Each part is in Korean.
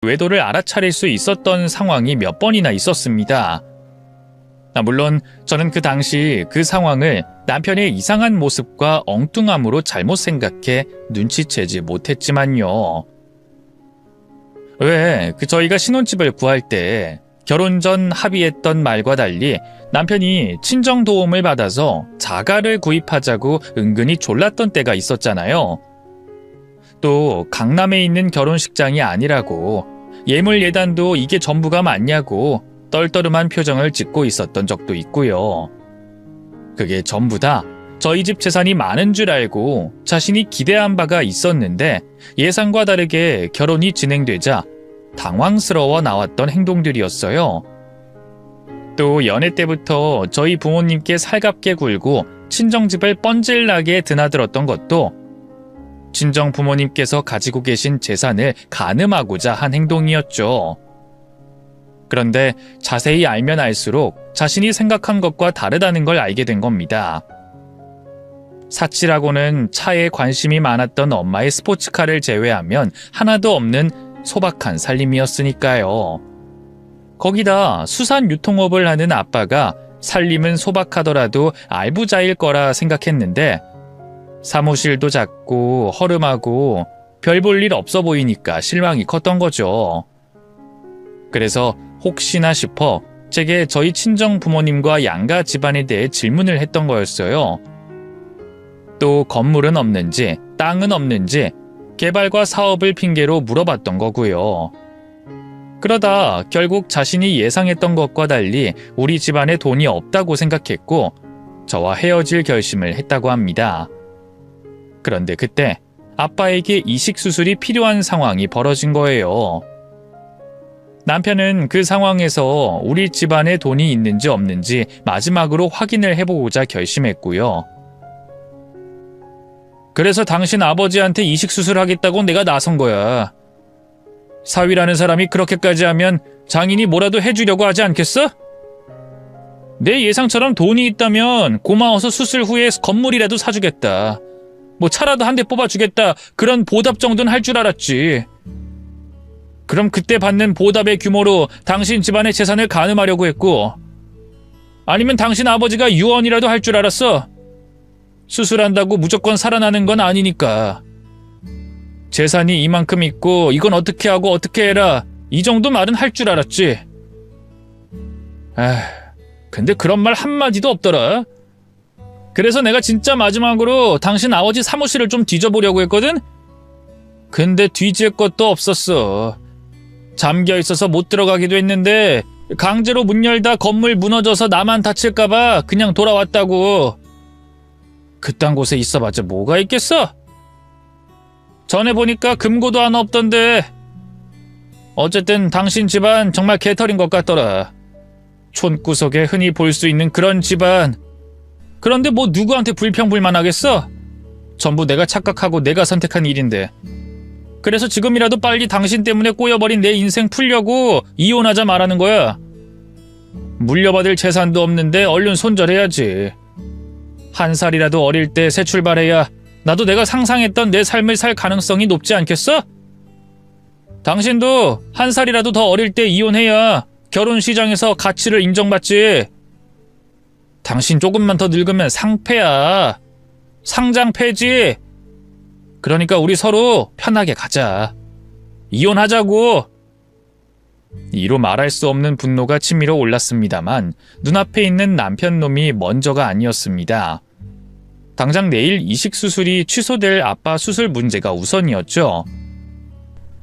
외도를 알아차릴 수 있었던 상황이 몇 번이나 있었습니다. 물론 저는 그 당시 그 상황을 남편의 이상한 모습과 엉뚱함으로 잘못 생각해 눈치채지 못했지만요. 왜 저희가 신혼집을 구할 때 결혼 전 합의했던 말과 달리 남편이 친정 도움을 받아서 자가를 구입하자고 은근히 졸랐던 때가 있었잖아요. 또 강남에 있는 결혼식장이 아니라고 예물 예단도 이게 전부가 맞냐고 떨떠름한 표정을 짓고 있었던 적도 있고요. 그게 전부 다 저희 집 재산이 많은 줄 알고 자신이 기대한 바가 있었는데 예상과 다르게 결혼이 진행되자 당황스러워 나왔던 행동들이었어요. 또 연애 때부터 저희 부모님께 살갑게 굴고 친정집을 뻔질나게 드나들었던 것도 친정 부모님께서 가지고 계신 재산을 가늠하고자 한 행동이었죠. 그런데 자세히 알면 알수록 자신이 생각한 것과 다르다는 걸 알게 된 겁니다. 사치라고는 차에 관심이 많았던 엄마의 스포츠카를 제외하면 하나도 없는 소박한 살림이었으니까요. 거기다 수산 유통업을 하는 아빠가 살림은 소박하더라도 알부자일 거라 생각했는데 사무실도 작고 허름하고 별 볼 일 없어 보이니까 실망이 컸던 거죠. 그래서 혹시나 싶어 제게 저희 친정 부모님과 양가 집안에 대해 질문을 했던 거였어요. 또 건물은 없는지 땅은 없는지 개발과 사업을 핑계로 물어봤던 거고요. 그러다 결국 자신이 예상했던 것과 달리 우리 집안에 돈이 없다고 생각했고 저와 헤어질 결심을 했다고 합니다. 그런데 그때 아빠에게 이식 수술이 필요한 상황이 벌어진 거예요. 남편은 그 상황에서 우리 집안에 돈이 있는지 없는지 마지막으로 확인을 해보고자 결심했고요. 그래서 당신 아버지한테 이식 수술하겠다고 내가 나선 거야. 사위라는 사람이 그렇게까지 하면 장인이 뭐라도 해주려고 하지 않겠어? 내 예상처럼 돈이 있다면 고마워서 수술 후에 건물이라도 사주겠다. 뭐 차라도 한 대 뽑아주겠다. 그런 보답 정도는 할 줄 알았지. 그럼 그때 받는 보답의 규모로 당신 집안의 재산을 가늠하려고 했고, 아니면 당신 아버지가 유언이라도 할 줄 알았어? 수술한다고 무조건 살아나는 건 아니니까. 재산이 이만큼 있고 이건 어떻게 하고 어떻게 해라, 이 정도 말은 할 줄 알았지. 근데 그런 말 한마디도 없더라. 그래서 내가 진짜 마지막으로 당신 아버지 사무실을 좀 뒤져보려고 했거든? 근데 뒤질 것도 없었어. 잠겨 있어서 못 들어가기도 했는데 강제로 문 열다 건물 무너져서 나만 다칠까봐 그냥 돌아왔다고. 그딴 곳에 있어봤자 뭐가 있겠어? 전에 보니까 금고도 하나 없던데. 어쨌든 당신 집안 정말 개털인 것 같더라. 촌구석에 흔히 볼 수 있는 그런 집안. 그런데 뭐 누구한테 불평불만하겠어? 전부 내가 착각하고 내가 선택한 일인데. 그래서 지금이라도 빨리 당신 때문에 꼬여버린 내 인생 풀려고 이혼하자 말하는 거야. 물려받을 재산도 없는데 얼른 손절해야지. 한 살이라도 어릴 때 새 출발해야 나도 내가 상상했던 내 삶을 살 가능성이 높지 않겠어? 당신도 한 살이라도 더 어릴 때 이혼해야 결혼 시장에서 가치를 인정받지. 당신 조금만 더 늙으면 상패야. 상장 폐지. 그러니까 우리 서로 편하게 가자. 이혼하자고. 이로 말할 수 없는 분노가 치밀어 올랐습니다만 눈앞에 있는 남편 놈이 먼저가 아니었습니다. 당장 내일 이식 수술이 취소될 아빠 수술 문제가 우선이었죠.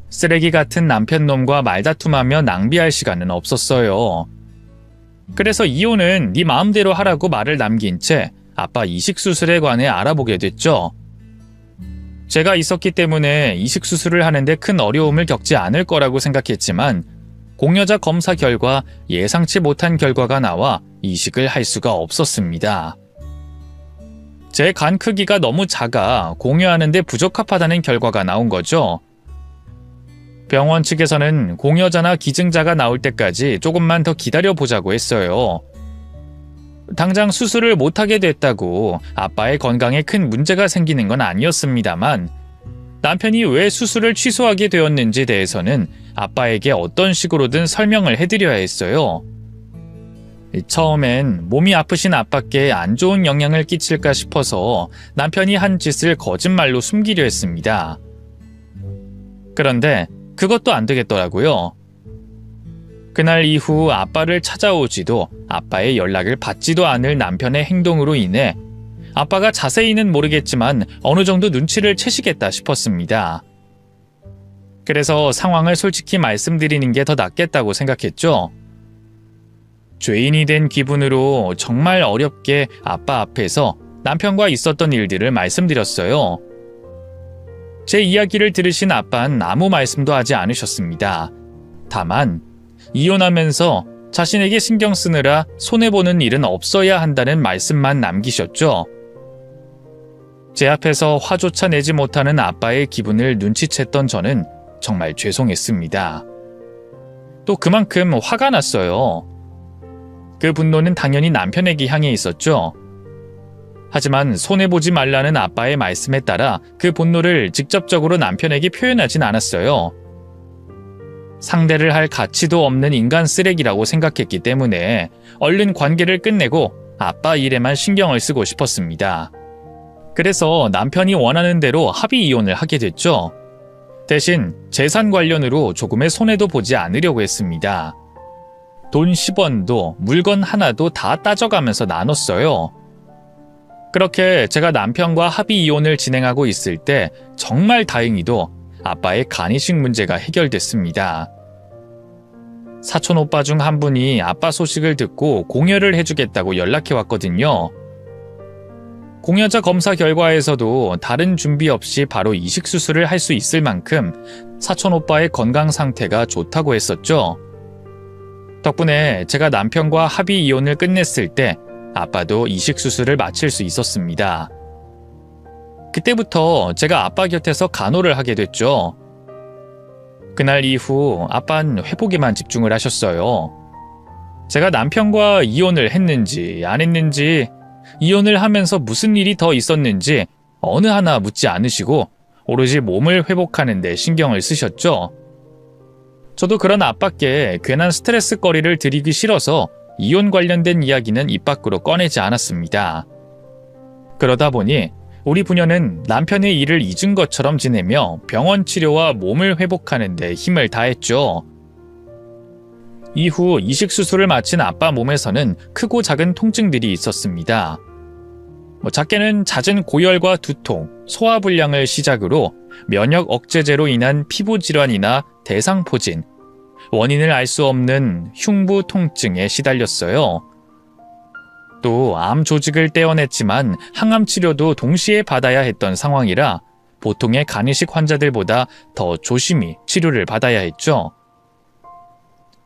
쓰레기 같은 남편 놈과 말다툼하며 낭비할 시간은 없었어요. 그래서 이혼은 네 마음대로 하라고 말을 남긴 채 아빠 이식 수술에 관해 알아보게 됐죠. 제가 있었기 때문에 이식 수술을 하는데 큰 어려움을 겪지 않을 거라고 생각했지만 공여자 검사 결과 예상치 못한 결과가 나와 이식을 할 수가 없었습니다. 제 간 크기가 너무 작아 공여하는데 부적합하다는 결과가 나온 거죠. 병원 측에서는 공여자나 기증자가 나올 때까지 조금만 더 기다려보자고 했어요. 당장 수술을 못하게 됐다고 아빠의 건강에 큰 문제가 생기는 건 아니었습니다만 남편이 왜 수술을 취소하게 되었는지에 대해서는 아빠에게 어떤 식으로든 설명을 해드려야 했어요. 처음엔 몸이 아프신 아빠께 안 좋은 영향을 끼칠까 싶어서 남편이 한 짓을 거짓말로 숨기려 했습니다. 그런데 그것도 안 되겠더라고요. 그날 이후 아빠를 찾아오지도 아빠의 연락을 받지도 않을 남편의 행동으로 인해 아빠가 자세히는 모르겠지만 어느 정도 눈치를 채시겠다 싶었습니다. 그래서 상황을 솔직히 말씀드리는 게 더 낫겠다고 생각했죠. 죄인이 된 기분으로 정말 어렵게 아빠 앞에서 남편과 있었던 일들을 말씀드렸어요. 제 이야기를 들으신 아빠는 아무 말씀도 하지 않으셨습니다. 다만 이혼하면서 자신에게 신경 쓰느라 손해보는 일은 없어야 한다는 말씀만 남기셨죠. 제 앞에서 화조차 내지 못하는 아빠의 기분을 눈치챘던 저는 정말 죄송했습니다. 또 그만큼 화가 났어요. 그 분노는 당연히 남편에게 향해 있었죠. 하지만 손해보지 말라는 아빠의 말씀에 따라 그 분노를 직접적으로 남편에게 표현하진 않았어요. 상대를 할 가치도 없는 인간 쓰레기라고 생각했기 때문에 얼른 관계를 끝내고 아빠 일에만 신경을 쓰고 싶었습니다. 그래서 남편이 원하는 대로 합의 이혼을 하게 됐죠. 대신 재산 관련으로 조금의 손해도 보지 않으려고 했습니다. 돈 10원도 물건 하나도 다 따져가면서 나눴어요. 그렇게 제가 남편과 합의 이혼을 진행하고 있을 때 정말 다행히도 아빠의 간이식 문제가 해결됐습니다. 사촌 오빠 중 한 분이 아빠 소식을 듣고 공여를 해주겠다고 연락해 왔거든요. 공여자 검사 결과에서도 다른 준비 없이 바로 이식 수술을 할 수 있을 만큼 사촌 오빠의 건강 상태가 좋다고 했었죠. 덕분에 제가 남편과 합의 이혼을 끝냈을 때 아빠도 이식 수술을 마칠 수 있었습니다. 그때부터 제가 아빠 곁에서 간호를 하게 됐죠. 그날 이후 아빠는 회복에만 집중을 하셨어요. 제가 남편과 이혼을 했는지 안 했는지, 이혼을 하면서 무슨 일이 더 있었는지 어느 하나 묻지 않으시고 오로지 몸을 회복하는 데 신경을 쓰셨죠. 저도 그런 아빠께 괜한 스트레스거리를 드리기 싫어서 이혼 관련된 이야기는 입 밖으로 꺼내지 않았습니다. 그러다 보니 우리 부녀는 남편의 일을 잊은 것처럼 지내며 병원 치료와 몸을 회복하는 데 힘을 다했죠. 이후 이식 수술을 마친 아빠 몸에서는 크고 작은 통증들이 있었습니다. 작게는 잦은 고열과 두통, 소화불량을 시작으로 면역 억제제로 인한 피부 질환이나 대상포진, 원인을 알 수 없는 흉부 통증에 시달렸어요. 또 암 조직을 떼어냈지만 항암 치료도 동시에 받아야 했던 상황이라 보통의 간이식 환자들보다 더 조심히 치료를 받아야 했죠.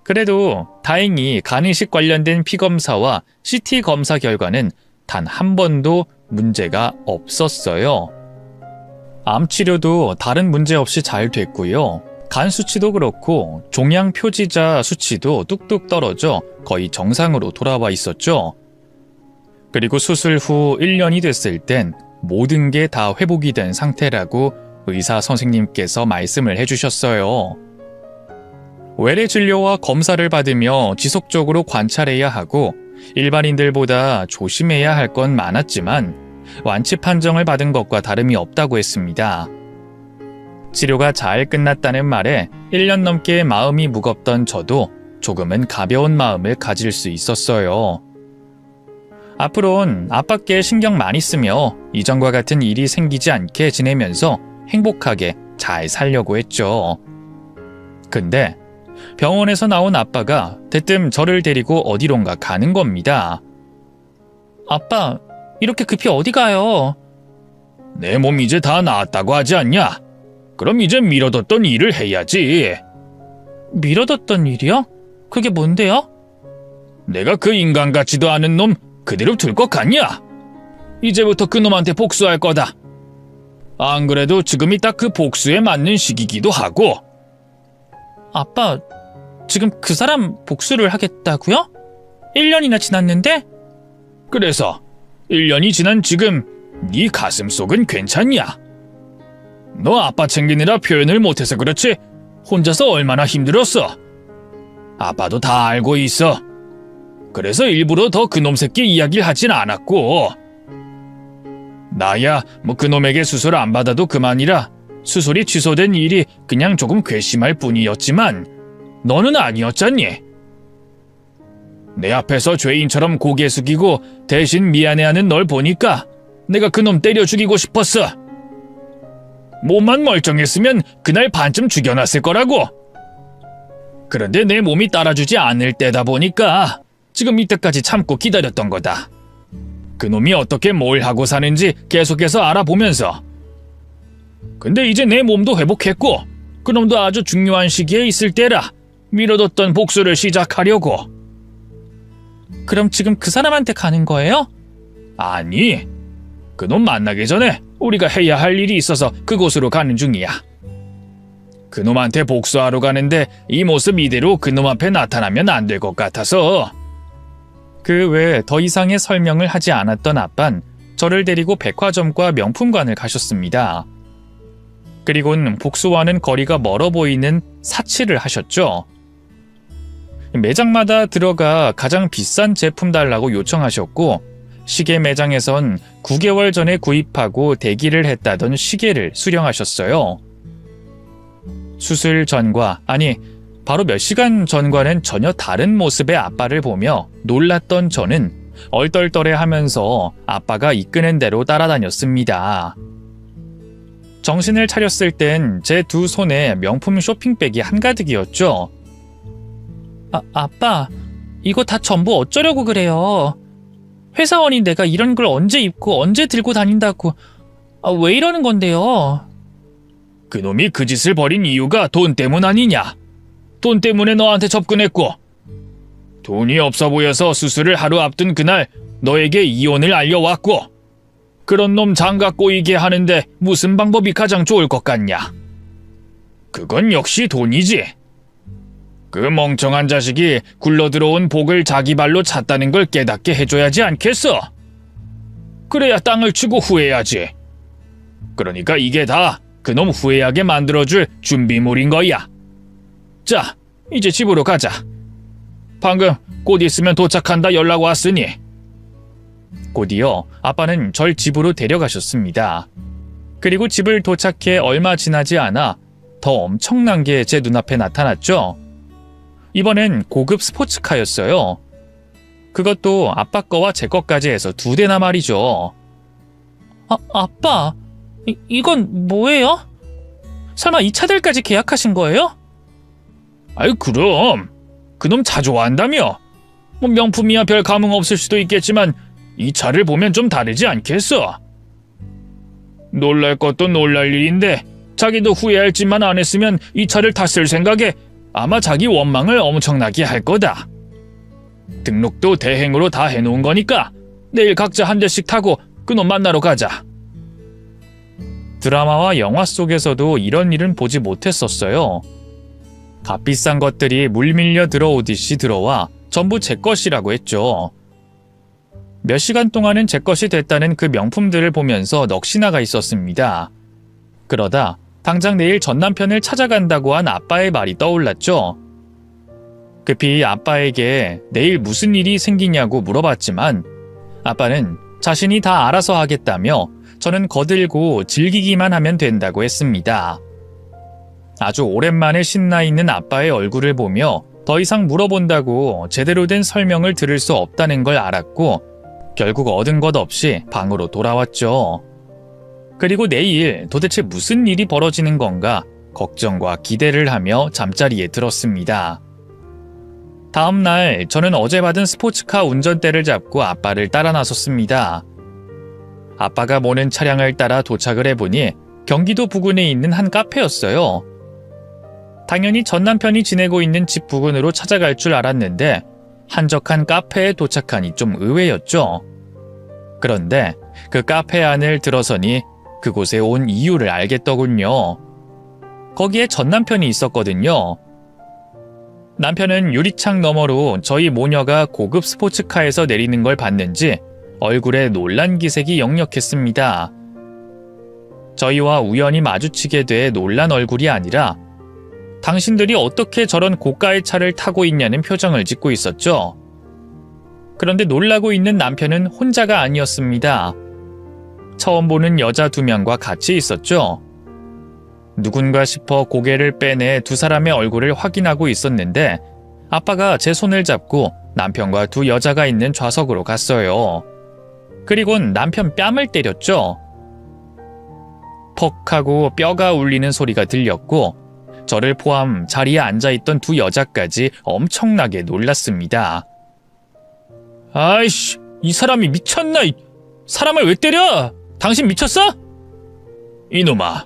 그래도 다행히 간이식 관련된 피검사와 CT 검사 결과는 단 한 번도 문제가 없었어요. 암 치료도 다른 문제 없이 잘 됐고요. 간 수치도 그렇고 종양 표지자 수치도 뚝뚝 떨어져 거의 정상으로 돌아와 있었죠. 그리고 수술 후 1년이 됐을 땐 모든 게 다 회복이 된 상태라고 의사 선생님께서 말씀을 해주셨어요. 외래 진료와 검사를 받으며 지속적으로 관찰해야 하고 일반인들보다 조심해야 할 건 많았지만 완치 판정을 받은 것과 다름이 없다고 했습니다. 치료가 잘 끝났다는 말에 1년 넘게 마음이 무겁던 저도 조금은 가벼운 마음을 가질 수 있었어요. 앞으론 아빠께 신경 많이 쓰며 이전과 같은 일이 생기지 않게 지내면서 행복하게 잘 살려고 했죠. 근데 병원에서 나온 아빠가 대뜸 저를 데리고 어디론가 가는 겁니다. 아빠, 이렇게 급히 어디 가요? 내 몸 이제 다 나았다고 하지 않냐? 그럼 이제 미뤄뒀던 일을 해야지. 미뤄뒀던 일이요? 그게 뭔데요? 내가 그 인간 같지도 않은 놈 그대로 둘 것 같냐? 이제부터 그 놈한테 복수할 거다. 안 그래도 지금이 딱 그 복수에 맞는 시기기도 하고. 아빠, 지금 그 사람 복수를 하겠다고요? 1년이나 지났는데? 그래서 1년이 지난 지금 네 가슴속은 괜찮냐? 너 아빠 챙기느라 표현을 못해서 그렇지 혼자서 얼마나 힘들었어. 아빠도 다 알고 있어. 그래서 일부러 더 그놈 새끼 이야기를 하진 않았고. 나야 뭐 그놈에게 수술 안 받아도 그만이라 수술이 취소된 일이 그냥 조금 괘씸할 뿐이었지만 너는 아니었잖니. 내 앞에서 죄인처럼 고개 숙이고 대신 미안해하는 널 보니까 내가 그놈 때려 죽이고 싶었어. 몸만 멀쩡했으면 그날 반쯤 죽여놨을 거라고. 그런데 내 몸이 따라주지 않을 때다 보니까 지금 이때까지 참고 기다렸던 거다. 그놈이 어떻게 뭘 하고 사는지 계속해서 알아보면서. 근데 이제 내 몸도 회복했고 그놈도 아주 중요한 시기에 있을 때라 미뤄뒀던 복수를 시작하려고. 그럼 지금 그 사람한테 가는 거예요? 아니, 그놈 만나기 전에 우리가 해야 할 일이 있어서 그곳으로 가는 중이야. 그놈한테 복수하러 가는데 이 모습 이대로 그놈 앞에 나타나면 안 될 것 같아서. 그 외에 더 이상의 설명을 하지 않았던 아빤 저를 데리고 백화점과 명품관을 가셨습니다. 그리고는 복수와는 거리가 멀어 보이는 사치를 하셨죠. 매장마다 들어가 가장 비싼 제품 달라고 요청하셨고 시계 매장에선 9개월 전에 구입하고 대기를 했다던 시계를 수령하셨어요. 수술 전과, 아니 바로 몇 시간 전과는 전혀 다른 모습의 아빠를 보며 놀랐던 저는 얼떨떨해하면서 아빠가 이끄는 대로 따라다녔습니다. 정신을 차렸을 땐 제 두 손에 명품 쇼핑백이 한가득이었죠. 아빠, 이거 다 전부 어쩌려고 그래요? 회사원인 내가 이런 걸 언제 입고 언제 들고 다닌다고. 왜 이러는 건데요? 그놈이 그 짓을 벌인 이유가 돈 때문 아니냐? 돈 때문에 너한테 접근했고 돈이 없어 보여서 수술을 하루 앞둔 그날 너에게 이혼을 알려왔고 그런 놈 장가 꼬이게 하는데 무슨 방법이 가장 좋을 것 같냐? 그건 역시 돈이지. 그 멍청한 자식이 굴러들어온 복을 자기 발로 찼다는 걸 깨닫게 해줘야지 않겠어? 그래야 땅을 치고 후회하지. 그러니까 이게 다 그놈 후회하게 만들어줄 준비물인 거야. 자, 이제 집으로 가자. 방금 곧 있으면 도착한다 연락 왔으니. 곧이어 아빠는 절 집으로 데려가셨습니다. 그리고 집을 도착해 얼마 지나지 않아 더 엄청난 게 제 눈앞에 나타났죠. 이번엔 고급 스포츠카였어요. 그것도 아빠 거와 제 거까지 해서 2대나 말이죠. 아빠, 이건 뭐예요? 설마 이 차들까지 계약하신 거예요? 아유, 그럼. 그놈 차 좋아한다며. 뭐 명품이야 별 감흥 없을 수도 있겠지만 이 차를 보면 좀 다르지 않겠어? 놀랄 것도 놀랄 일인데 자기도 후회할 짓만 안 했으면 이 차를 탔을 생각에 아마 자기 원망을 엄청나게 할 거다. 등록도 대행으로 다 해놓은 거니까 내일 각자 한 대씩 타고 그놈 만나러 가자. 드라마와 영화 속에서도 이런 일은 보지 못했었어요. 값비싼 것들이 물밀려 들어오듯이 들어와 전부 제 것이라고 했죠. 몇 시간 동안은 제 것이 됐다는 그 명품들을 보면서 넋이나가 있었습니다. 그러다 당장 내일 전 남편을 찾아간다고 한 아빠의 말이 떠올랐죠. 급히 아빠에게 내일 무슨 일이 생기냐고 물어봤지만 아빠는 자신이 다 알아서 하겠다며 저는 거들고 즐기기만 하면 된다고 했습니다. 아주 오랜만에 신나 있는 아빠의 얼굴을 보며 더 이상 물어본다고 제대로 된 설명을 들을 수 없다는 걸 알았고 결국 얻은 것 없이 방으로 돌아왔죠. 그리고 내일 도대체 무슨 일이 벌어지는 건가 걱정과 기대를 하며 잠자리에 들었습니다. 다음 날 저는 어제 받은 스포츠카 운전대를 잡고 아빠를 따라 나섰습니다. 아빠가 모는 차량을 따라 도착을 해보니 경기도 부근에 있는 한 카페였어요. 당연히 전 남편이 지내고 있는 집 부근으로 찾아갈 줄 알았는데 한적한 카페에 도착하니 좀 의외였죠. 그런데 그 카페 안을 들어서니 그곳에 온 이유를 알겠더군요. 거기에 전 남편이 있었거든요. 남편은 유리창 너머로 저희 모녀가 고급 스포츠카에서 내리는 걸 봤는지 얼굴에 놀란 기색이 역력했습니다. 저희와 우연히 마주치게 돼 놀란 얼굴이 아니라 당신들이 어떻게 저런 고가의 차를 타고 있냐는 표정을 짓고 있었죠. 그런데 놀라고 있는 남편은 혼자가 아니었습니다. 처음 보는 여자 2명과 같이 있었죠. 누군가 싶어 고개를 빼내 두 사람의 얼굴을 확인하고 있었는데 아빠가 제 손을 잡고 남편과 두 여자가 있는 좌석으로 갔어요. 그리곤 남편 뺨을 때렸죠. 퍽 하고 뼈가 울리는 소리가 들렸고 저를 포함 자리에 앉아있던 두 여자까지 엄청나게 놀랐습니다. 아이씨, 이 사람이 미쳤나? 사람을 왜 때려? 당신 미쳤어? 이놈아,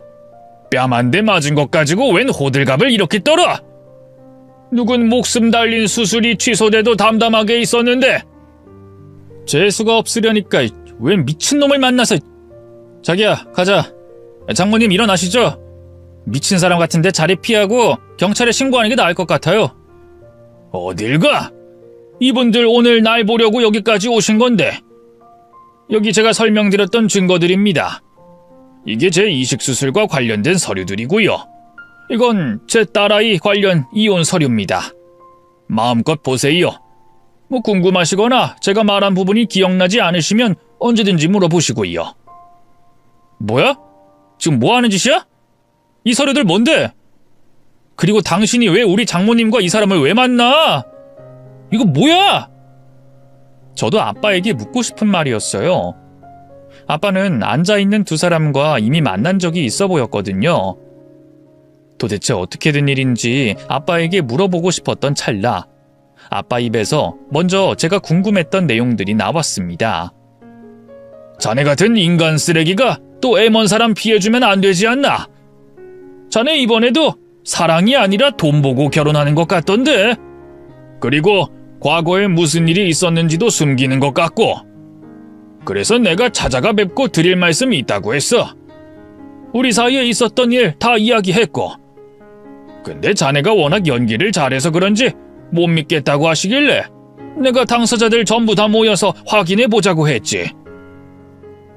뺨 한 대 맞은 것 가지고 웬 호들갑을 이렇게 떨어? 누군 목숨 달린 수술이 취소돼도 담담하게 있었는데 재수가 없으려니까 웬 미친놈을 만나서. 자기야, 가자. 장모님 일어나시죠. 미친 사람 같은데 자리 피하고 경찰에 신고하는 게 나을 것 같아요. 어딜 가? 이분들 오늘 날 보려고 여기까지 오신 건데. 여기 제가 설명드렸던 증거들입니다. 이게 제 이식수술과 관련된 서류들이고요. 이건 제 딸아이 관련 이혼 서류입니다. 마음껏 보세요. 뭐 궁금하시거나 제가 말한 부분이 기억나지 않으시면 언제든지 물어보시고요. 뭐야? 지금 뭐 하는 짓이야? 이 서류들 뭔데? 그리고 당신이 왜 우리 장모님과 이 사람을 왜 만나? 이거 뭐야? 저도 아빠에게 묻고 싶은 말이었어요. 아빠는 앉아있는 두 사람과 이미 만난 적이 있어 보였거든요. 도대체 어떻게 된 일인지 아빠에게 물어보고 싶었던 찰나 아빠 입에서 먼저 제가 궁금했던 내용들이 나왔습니다. 자네 같은 인간 쓰레기가 또 애먼 사람 피해주면 안 되지 않나? 자네 이번에도 사랑이 아니라 돈 보고 결혼하는 것 같던데. 그리고 과거에 무슨 일이 있었는지도 숨기는 것 같고. 그래서 내가 찾아가 뵙고 드릴 말씀이 있다고 했어. 우리 사이에 있었던 일 다 이야기했고. 근데 자네가 워낙 연기를 잘해서 그런지 못 믿겠다고 하시길래 내가 당사자들 전부 다 모여서 확인해 보자고 했지.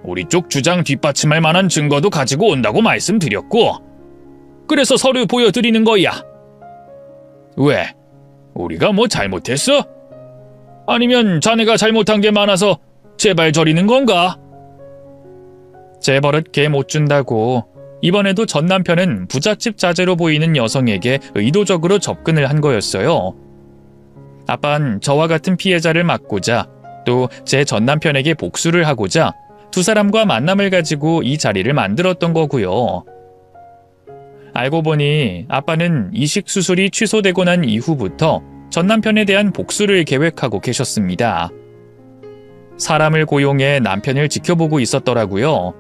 우리 쪽 주장 뒷받침할 만한 증거도 가지고 온다고 말씀드렸고. 그래서 서류 보여드리는 거야. 왜? 우리가 뭐 잘못했어? 아니면 자네가 잘못한 게 많아서 제발 저리는 건가? 제 버릇 개 못 준다고 이번에도 전 남편은 부잣집 자제로 보이는 여성에게 의도적으로 접근을 한 거였어요. 아빠는 저와 같은 피해자를 막고자 또 제 전 남편에게 복수를 하고자 두 사람과 만남을 가지고 이 자리를 만들었던 거고요. 알고 보니 아빠는 이식 수술이 취소되고 난 이후부터 전 남편에 대한 복수를 계획하고 계셨습니다. 사람을 고용해 남편을 지켜보고 있었더라고요.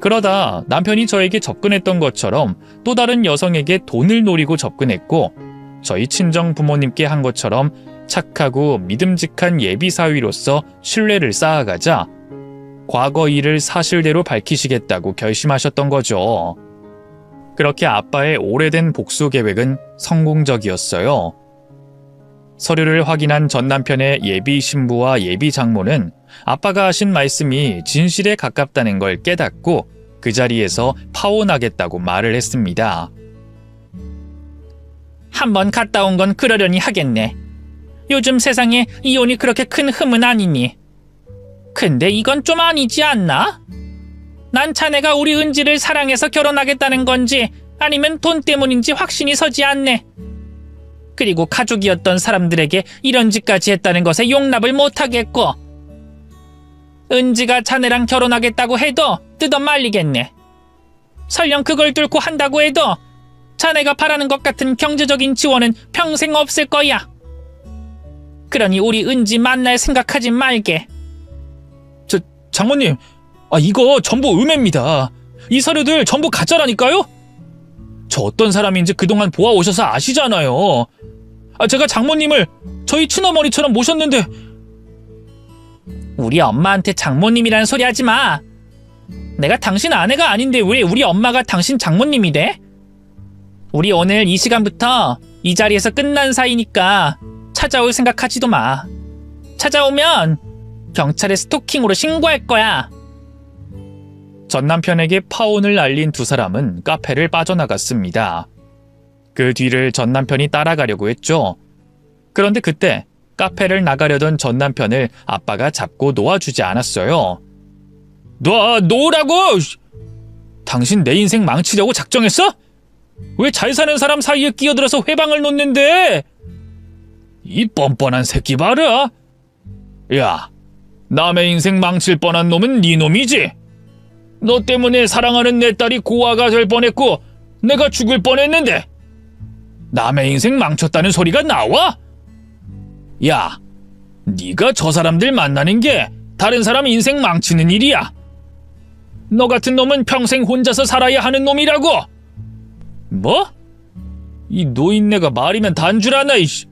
그러다 남편이 저에게 접근했던 것처럼 또 다른 여성에게 돈을 노리고 접근했고 저희 친정 부모님께 한 것처럼 착하고 믿음직한 예비사위로서 신뢰를 쌓아가자 과거 일을 사실대로 밝히시겠다고 결심하셨던 거죠. 그렇게 아빠의 오래된 복수 계획은 성공적이었어요. 서류를 확인한 전 남편의 예비 신부와 예비 장모는 아빠가 하신 말씀이 진실에 가깝다는 걸 깨닫고 그 자리에서 파혼하겠다고 말을 했습니다. 한번 갔다 온 건 그러려니 하겠네. 요즘 세상에 이혼이 그렇게 큰 흠은 아니니. 근데 이건 좀 아니지 않나? 난 자네가 우리 은지를 사랑해서 결혼하겠다는 건지 아니면 돈 때문인지 확신이 서지 않네. 그리고 가족이었던 사람들에게 이런 짓까지 했다는 것에 용납을 못하겠고 은지가 자네랑 결혼하겠다고 해도 뜯어 말리겠네. 설령 그걸 뚫고 한다고 해도 자네가 바라는 것 같은 경제적인 지원은 평생 없을 거야. 그러니 우리 은지 만날 생각하지 말게. 장모님, 이거 전부 음해입니다. 이 서류들 전부 가짜라니까요? 저 어떤 사람인지 그동안 보아오셔서 아시잖아요. 제가 장모님을 저희 친어머니처럼 모셨는데. 우리 엄마한테 장모님이라는 소리 하지 마. 내가 당신 아내가 아닌데 왜 우리 엄마가 당신 장모님이 돼? 우리 오늘 이 시간부터 이 자리에서 끝난 사이니까 찾아올 생각하지도 마. 찾아오면 경찰에 스토킹으로 신고할 거야. 전 남편에게 파혼을 알린 두 사람은 카페를 빠져나갔습니다. 그 뒤를 전 남편이 따라가려고 했죠. 그런데 그때 카페를 나가려던 전 남편을 아빠가 잡고 놓아주지 않았어요. 놓으라고! 당신 내 인생 망치려고 작정했어? 왜 잘 사는 사람 사이에 끼어들어서 회방을 놓는데? 이 뻔뻔한 새끼 봐라. 야, 남의 인생 망칠 뻔한 놈은 네 놈이지. 너 때문에 사랑하는 내 딸이 고아가 될 뻔했고 내가 죽을 뻔했는데 남의 인생 망쳤다는 소리가 나와? 야, 네가 저 사람들 만나는 게 다른 사람 인생 망치는 일이야. 너 같은 놈은 평생 혼자서 살아야 하는 놈이라고. 뭐? 이 노인네가 말이면 단줄 아나. 이씨.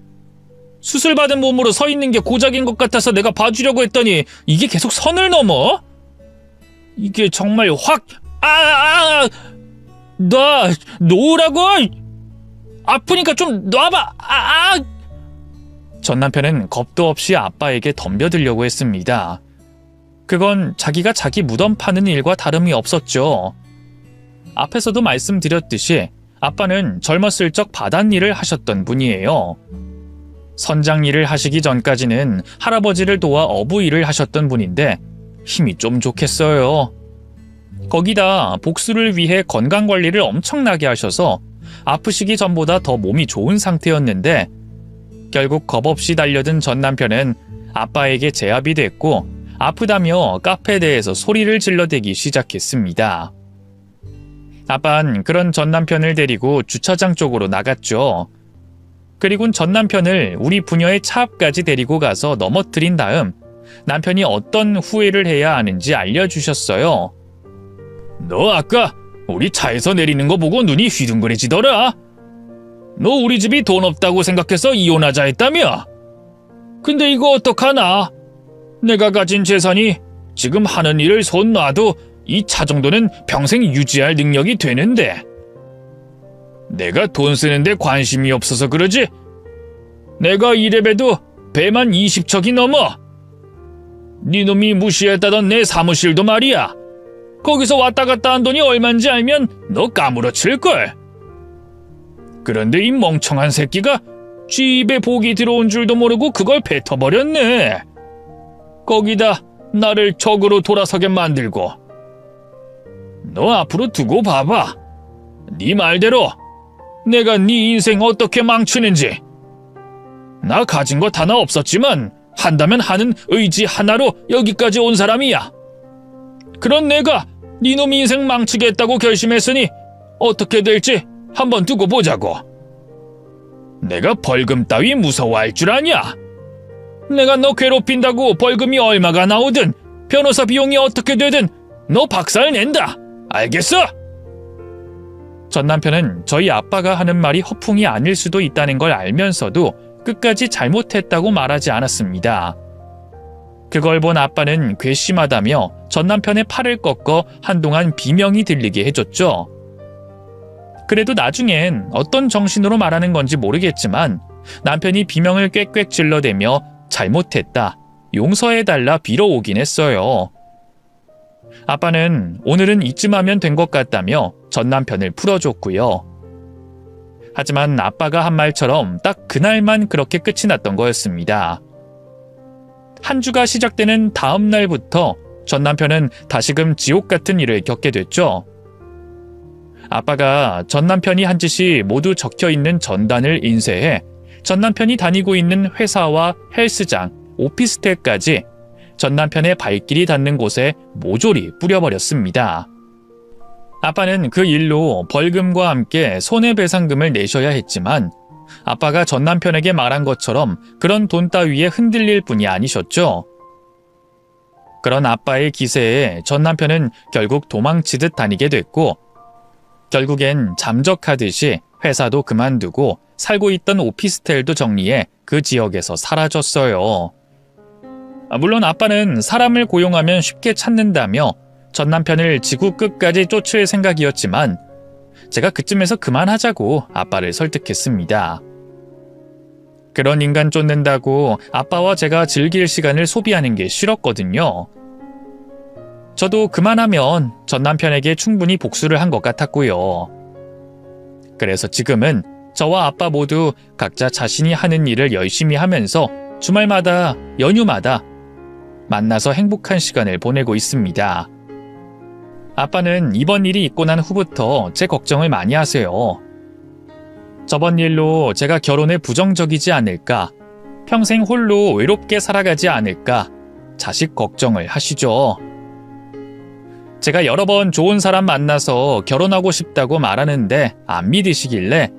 수술받은 몸으로 서 있는 게 고작인 것 같아서 내가 봐주려고 했더니 이게 계속 선을 넘어? 이게 정말 확... 놓으라고! 아프니까 좀 놔봐! 전 남편은 겁도 없이 아빠에게 덤벼들려고 했습니다. 그건 자기가 자기 무덤 파는 일과 다름이 없었죠. 앞에서도 말씀드렸듯이 아빠는 젊었을 적 바닷일을 하셨던 분이에요. 선장 일을 하시기 전까지는 할아버지를 도와 어부 일을 하셨던 분인데 힘이 좀 좋겠어요. 거기다 복수를 위해 건강관리를 엄청나게 하셔서 아프시기 전보다 더 몸이 좋은 상태였는데 결국 겁없이 달려든 전 남편은 아빠에게 제압이 됐고 아프다며 카페대에서 소리를 질러대기 시작했습니다. 아빠는 그런 전 남편을 데리고 주차장 쪽으로 나갔죠. 그리곤 전 남편을 우리 부녀의 차 앞까지 데리고 가서 넘어뜨린 다음 남편이 어떤 후회를 해야 하는지 알려주셨어요. 너 아까 우리 차에서 내리는 거 보고 눈이 휘둥그레지더라. 너 우리 집이 돈 없다고 생각해서 이혼하자 했다며? 근데 이거 어떡하나? 내가 가진 재산이 지금 하는 일을 손 놔도 이 차 정도는 평생 유지할 능력이 되는데 내가 돈 쓰는데 관심이 없어서 그러지? 내가 이래봬도 배만 20척이 넘어. 네 놈이 무시했다던 내 사무실도 말이야. 거기서 왔다 갔다 한 돈이 얼만지 알면 너 까무러칠걸. 그런데 이 멍청한 새끼가 쥐 입에 복이 들어온 줄도 모르고 그걸 뱉어버렸네. 거기다 나를 적으로 돌아서게 만들고. 너 앞으로 두고 봐봐. 네 말대로 내가 네 인생 어떻게 망치는지. 나 가진 것 하나 없었지만 한다면 하는 의지 하나로 여기까지 온 사람이야. 그런 내가 네 놈 인생 망치겠다고 결심했으니 어떻게 될지 한번 두고 보자고. 내가 벌금 따위 무서워할 줄 아냐? 내가 너 괴롭힌다고 벌금이 얼마가 나오든 변호사 비용이 어떻게 되든 너 박살 낸다. 알겠어? 전 남편은 저희 아빠가 하는 말이 허풍이 아닐 수도 있다는 걸 알면서도 끝까지 잘못했다고 말하지 않았습니다. 그걸 본 아빠는 괘씸하다며 전 남편의 팔을 꺾어 한동안 비명이 들리게 해줬죠. 그래도 나중엔 어떤 정신으로 말하는 건지 모르겠지만 남편이 비명을 꽥꽥 질러대며 잘못했다, 용서해달라 빌어오긴 했어요. 아빠는 오늘은 이쯤 하면 된 것 같다며 전 남편을 풀어줬고요. 하지만 아빠가 한 말처럼 딱 그날만 그렇게 끝이 났던 거였습니다. 한 주가 시작되는 다음 날부터 전 남편은 다시금 지옥 같은 일을 겪게 됐죠. 아빠가 전 남편이 한 짓이 모두 적혀있는 전단을 인쇄해 전 남편이 다니고 있는 회사와 헬스장, 오피스텔까지 전 남편의 발길이 닿는 곳에 모조리 뿌려버렸습니다. 아빠는 그 일로 벌금과 함께 손해배상금을 내셔야 했지만 아빠가 전 남편에게 말한 것처럼 그런 돈 따위에 흔들릴 분이 아니셨죠. 그런 아빠의 기세에 전 남편은 결국 도망치듯 다니게 됐고 결국엔 잠적하듯이 회사도 그만두고 살고 있던 오피스텔도 정리해 그 지역에서 사라졌어요. 물론 아빠는 사람을 고용하면 쉽게 찾는다며 전 남편을 지구 끝까지 쫓을 생각이었지만 제가 그쯤에서 그만하자고 아빠를 설득했습니다. 그런 인간 쫓는다고 아빠와 제가 즐길 시간을 소비하는 게 싫었거든요. 저도 그만하면 전 남편에게 충분히 복수를 한 것 같았고요. 그래서 지금은 저와 아빠 모두 각자 자신이 하는 일을 열심히 하면서 주말마다, 연휴마다 만나서 행복한 시간을 보내고 있습니다. 아빠는 이번 일이 있고 난 후부터 제 걱정을 많이 하세요. 저번 일로 제가 결혼에 부정적이지 않을까, 평생 홀로 외롭게 살아가지 않을까 자식 걱정을 하시죠. 제가 여러 번 좋은 사람 만나서 결혼하고 싶다고 말하는데 안 믿으시길래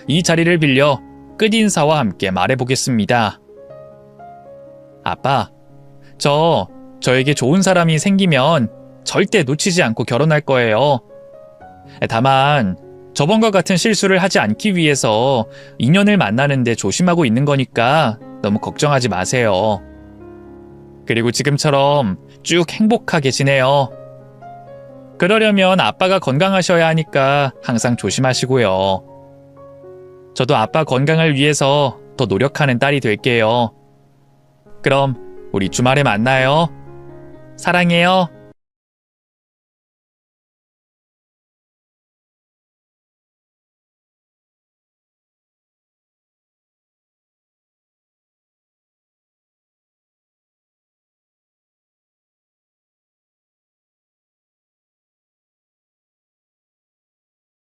이 자리를 빌려 끝인사와 함께 말해보겠습니다. 아빠, 저에게 좋은 사람이 생기면 절대 놓치지 않고 결혼할 거예요. 다만 저번과 같은 실수를 하지 않기 위해서 인연을 만나는데 조심하고 있는 거니까 너무 걱정하지 마세요. 그리고 지금처럼 쭉 행복하게 지내요. 그러려면 아빠가 건강하셔야 하니까 항상 조심하시고요. 저도 아빠 건강을 위해서 더 노력하는 딸이 될게요. 그럼 우리 주말에 만나요. 사랑해요.